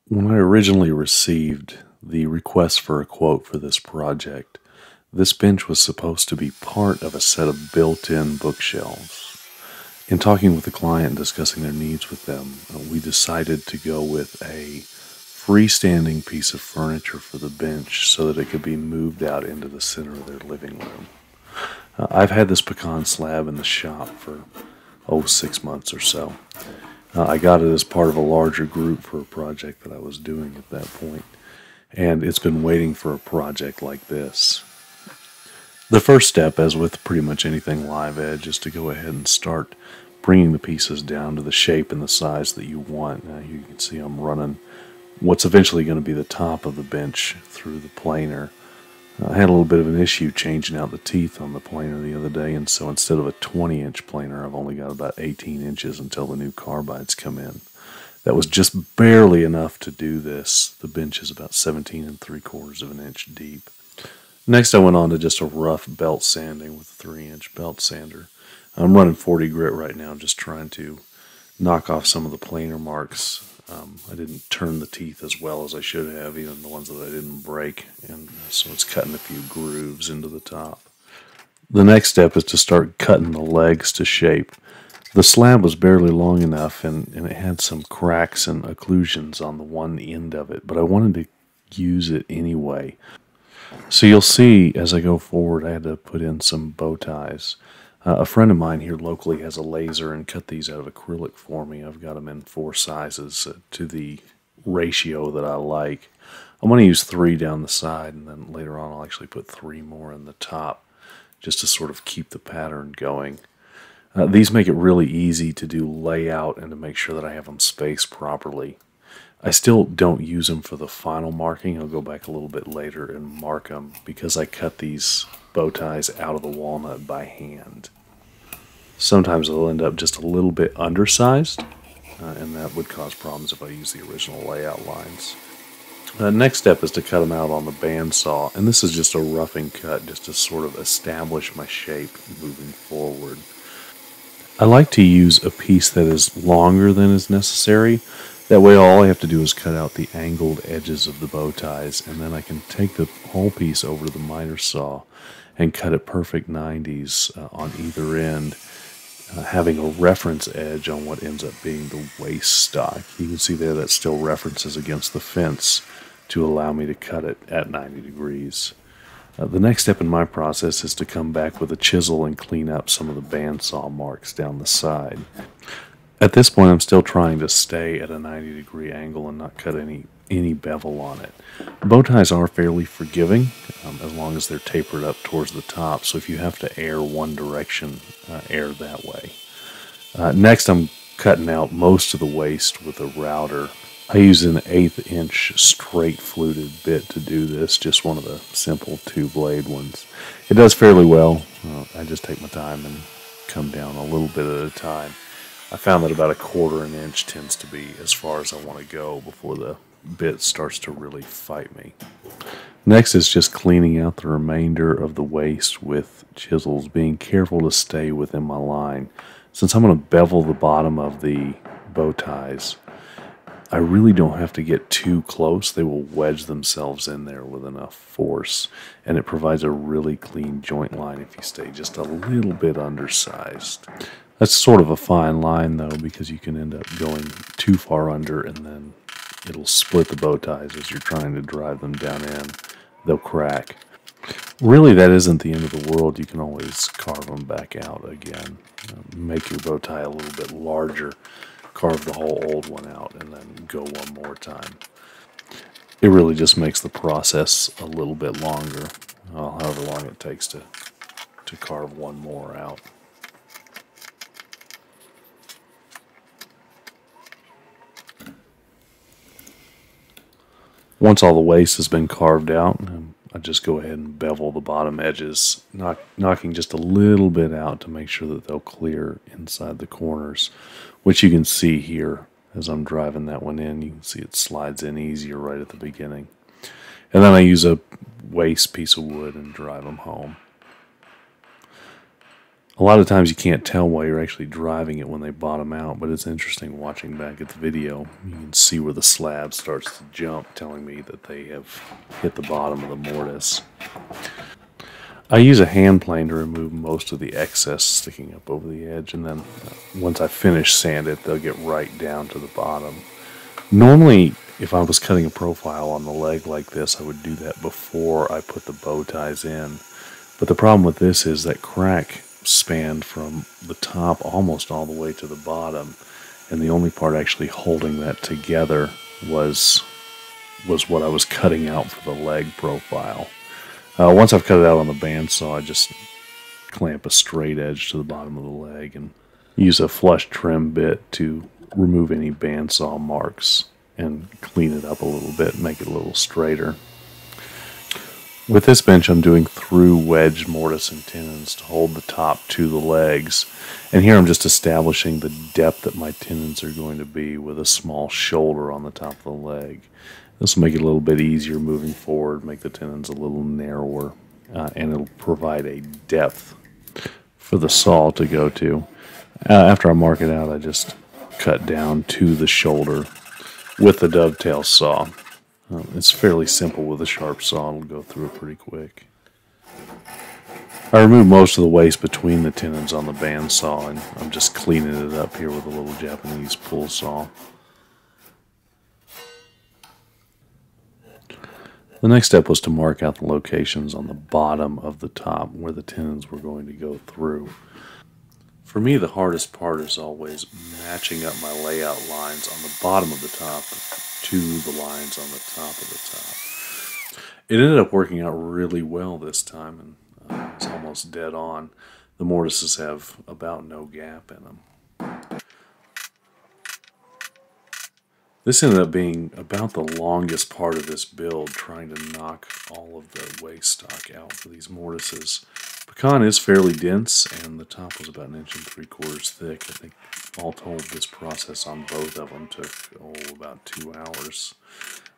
When I originally received the request for a quote for this project, this bench was supposed to be part of a set of built-in bookshelves. In talking with the client and discussing their needs with them, we decided to go with a freestanding piece of furniture for the bench so that it could be moved out into the center of their living room. I've had this pecan slab in the shop for, 6 months or so. I got it as part of a larger group for a project that I was doing at that point, and it's been waiting for a project like this. The first step, as with pretty much anything live edge, is to go ahead and start bringing the pieces down to the shape and the size that you want. Now you can see I'm running what's eventually going to be the top of the bench through the planer. I had a little bit of an issue changing out the teeth on the planer the other day, and so instead of a 20-inch planer, I've only got about 18 inches until the new carbides come in. That was just barely enough to do this. The bench is about 17 3/4 of an inch deep. Next, I went on to just a rough belt sanding with a 3-inch belt sander. I'm running 40 grit right now, just trying to knock off some of the planer marks. I didn't turn the teeth as well as I should have, even the ones that I didn't break, and so it's cutting a few grooves into the top. The next step is to start cutting the legs to shape. The slab was barely long enough, and it had some cracks and occlusions on the one end of it, but I wanted to use it anyway. So you'll see as I go forward, I had to put in some bow ties. A friend of mine here locally has a laser and cut these out of acrylic for me. I've got them in 4 sizes to the ratio that I like. I'm going to use 3 down the side, and then later on I'll actually put 3 more in the top just to sort of keep the pattern going. These make it really easy to do layout and to make sure that I have them spaced properly. I still don't use them for the final marking. I'll go back a little bit later and mark them because I cut these bow ties out of the walnut by hand. Sometimes they'll end up just a little bit undersized, and that would cause problems if I use the original layout lines. Next step is to cut them out on the bandsaw, and this is just a roughing cut just to sort of establish my shape moving forward. I like to use a piece that is longer than is necessary. That way all I have to do is cut out the angled edges of the bow ties, and then I can take the whole piece over to the miter saw and cut it perfect 90s on either end, having a reference edge on what ends up being the waist stock. You can see there that still references against the fence to allow me to cut it at 90 degrees. The next step in my process is to come back with a chisel and clean up some of the bandsaw marks down the side. At this point, I'm still trying to stay at a 90-degree angle and not cut any bevel on it. Bow ties are fairly forgiving as long as they're tapered up towards the top, so if you have to err one direction, err that way. Next, I'm cutting out most of the waist with a router. I use an 1/8 inch straight fluted bit to do this, just one of the simple 2-blade ones. It does fairly well. I just take my time and come down a little bit at a time. I found that about 1/4 inch tends to be as far as I want to go before the bit starts to really fight me. Next is just cleaning out the remainder of the waist with chisels, being careful to stay within my line. Since I'm going to bevel the bottom of the bow ties, I really don't have to get too close. They will wedge themselves in there with enough force, and it provides a really clean joint line if you stay just a little bit undersized. That's sort of a fine line, though, because you can end up going too far under, and then it'll split the bow ties as you're trying to drive them down in. They'll crack. Really, that isn't the end of the world. You can always carve them back out again. Make your bow tie a little bit larger, carve the whole old one out, and then go one more time. It really just makes the process a little bit longer, however long it takes to carve one more out. Once all the waist has been carved out, I just go ahead and bevel the bottom edges, knocking just a little bit out to make sure that they'll clear inside the corners, which you can see here as I'm driving that one in. You can see it slides in easier right at the beginning. And then I use a waste piece of wood and drive them home. A lot of times you can't tell while you're actually driving it when they bottom out, but it's interesting watching back at the video. You can see where the slab starts to jump, telling me that they have hit the bottom of the mortise. I use a hand plane to remove most of the excess sticking up over the edge, and then once I finish sand it, they'll get right down to the bottom. Normally, if I was cutting a profile on the leg like this, I would do that before I put the bow ties in. But the problem with this is that crack spanned from the top almost all the way to the bottom, and the only part actually holding that together was what I was cutting out for the leg profile. Once I've cut it out on the bandsaw, I just clamp a straight edge to the bottom of the leg and use a flush trim bit to remove any bandsaw marks and clean it up a little bit and make it a little straighter. With this bench, I'm doing through wedged mortise and tenons to hold the top to the legs. And here I'm just establishing the depth that my tenons are going to be with a small shoulder on the top of the leg. This will make it a little bit easier moving forward, make the tenons a little narrower, and it'll provide a depth for the saw to go to. After I mark it out, I just cut down to the shoulder with the dovetail saw. It's fairly simple with a sharp saw. It'll go through it pretty quick. I removed most of the waste between the tenons on the bandsaw, and I'm just cleaning it up here with a little Japanese pull saw. The next step was to mark out the locations on the bottom of the top where the tenons were going to go through. For me, the hardest part is always matching up my layout lines on the bottom of the top to the lines on the top of the top. It ended up working out really well this time, and it's almost dead on. The mortises have about no gap in them. This ended up being about the longest part of this build, trying to knock all of the waste stock out for these mortises. Pecan is fairly dense, and the top was about 1 3/4 thick. I think all told, this process on both of them took about 2 hours.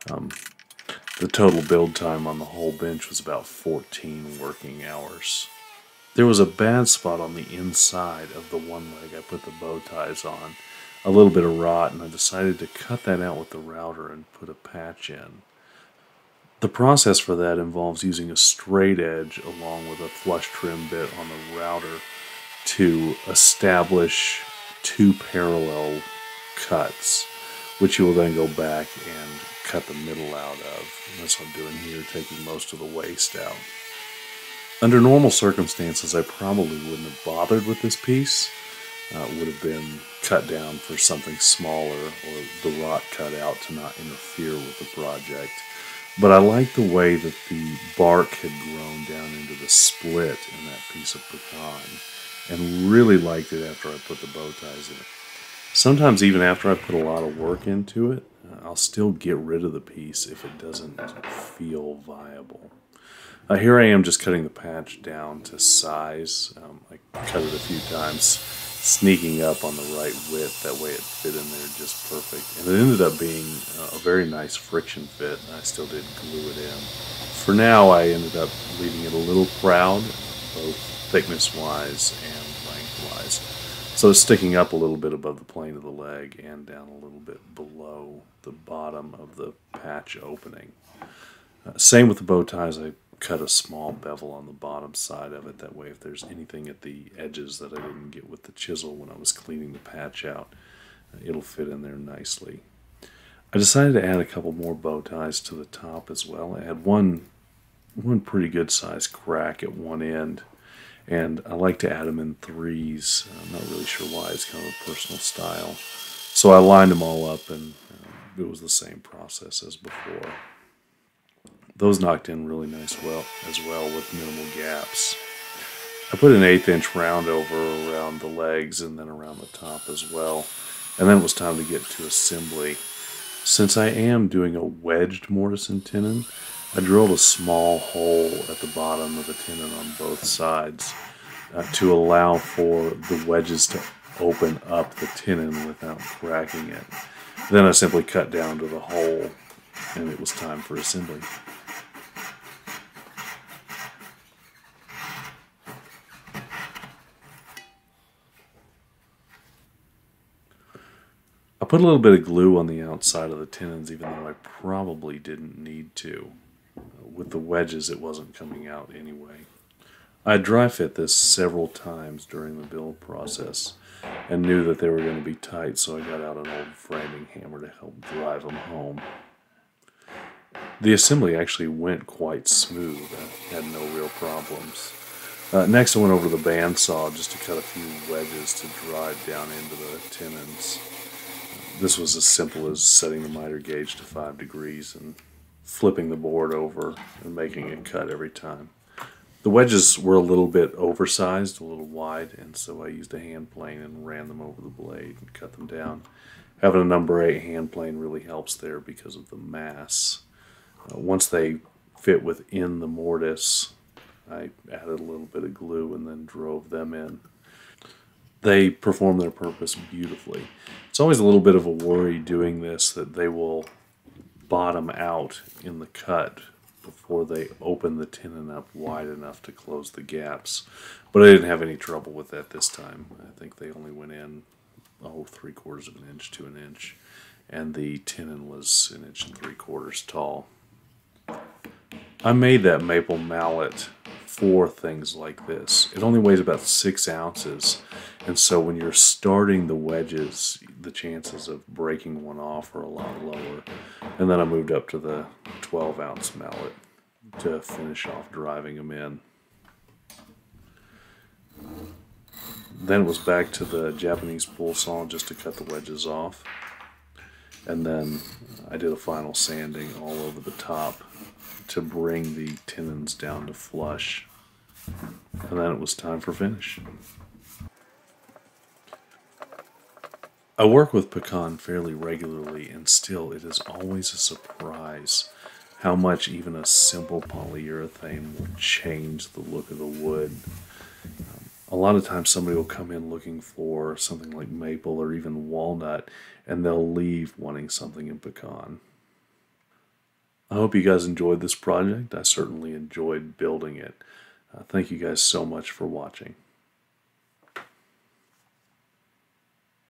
The total build time on the whole bench was about 14 working hours. There was a bad spot on the inside of the one leg I put the bow ties on. A little bit of rot, and I decided to cut that out with the router and put a patch in. The process for that involves using a straight edge along with a flush trim bit on the router to establish 2 parallel cuts, which you will then go back and cut the middle out of. And that's what I'm doing here, taking most of the waste out. Under normal circumstances, I probably wouldn't have bothered with this piece. It would have been cut down for something smaller, or the rot cut out to not interfere with the project. But I liked the way that the bark had grown down into the split in that piece of pecan, and really liked it after I put the bow ties in. Sometimes even after I put a lot of work into it, I'll still get rid of the piece if it doesn't feel viable. Here I am just cutting the patch down to size. I cut it a few times, sneaking up on the right width. That way it fit in there just perfect. And it ended up being a very nice friction fit. I still did glue it in. For now, I ended up leaving it a little proud, both thickness-wise and length-wise. So it's sticking up a little bit above the plane of the leg and down a little bit below the bottom of the patch opening. Same with the bow ties. I cut a small bevel on the bottom side of it. That way if there's anything at the edges that I didn't get with the chisel when I was cleaning the patch out, it'll fit in there nicely. I decided to add a couple more bow ties to the top as well. I had one pretty good sized crack at one end, and I like to add them in threes. I'm not really sure why. It's kind of a personal style. So I lined them all up, and it was the same process as before. Those knocked in really nice as well with minimal gaps. I put an 1/8 inch round over around the legs and then around the top as well. And then it was time to get to assembly. Since I am doing a wedged mortise and tenon, I drilled a small hole at the bottom of the tenon on both sides to allow for the wedges to open up the tenon without cracking it. Then I simply cut down to the hole, and it was time for assembly. I put a little bit of glue on the outside of the tenons, even though I probably didn't need to. With the wedges, it wasn't coming out anyway. I dry fit this several times during the build process and knew that they were going to be tight, so I got out an old framing hammer to help drive them home. The assembly actually went quite smooth. I had no real problems. Next, I went over to the bandsaw just to cut a few wedges to drive down into the tenons. This was as simple as setting the miter gauge to 5 degrees and flipping the board over and making a cut every time. The wedges were a little bit oversized, a little wide, and so I used a hand plane and ran them over the blade and cut them down. Having a number 8 hand plane really helps there because of the mass. Once they fit within the mortise, I added a little bit of glue and then drove them in. They perform their purpose beautifully. It's always a little bit of a worry doing this that they will bottom out in the cut before they open the tenon up wide enough to close the gaps. But I didn't have any trouble with that this time. I think they only went in 3/4 of an inch to an inch, and the tenon was 1 3/4 tall. I made that maple mallet for things like this. It only weighs about 6 ounces, and so when you're starting the wedges, the chances of breaking one off are a lot lower. And then I moved up to the 12-ounce mallet to finish off driving them in. Then it was back to the Japanese pull saw just to cut the wedges off. And then I did a final sanding all over the top to bring the tenons down to flush. And then it was time for finish. I work with Pecan fairly regularly, and still it is always a surprise how much even a simple polyurethane will change the look of the wood. A lot of times somebody will come in looking for something like maple or even walnut, and they'll leave wanting something in pecan. I hope you guys enjoyed this project. I certainly enjoyed building it. Thank you guys so much for watching.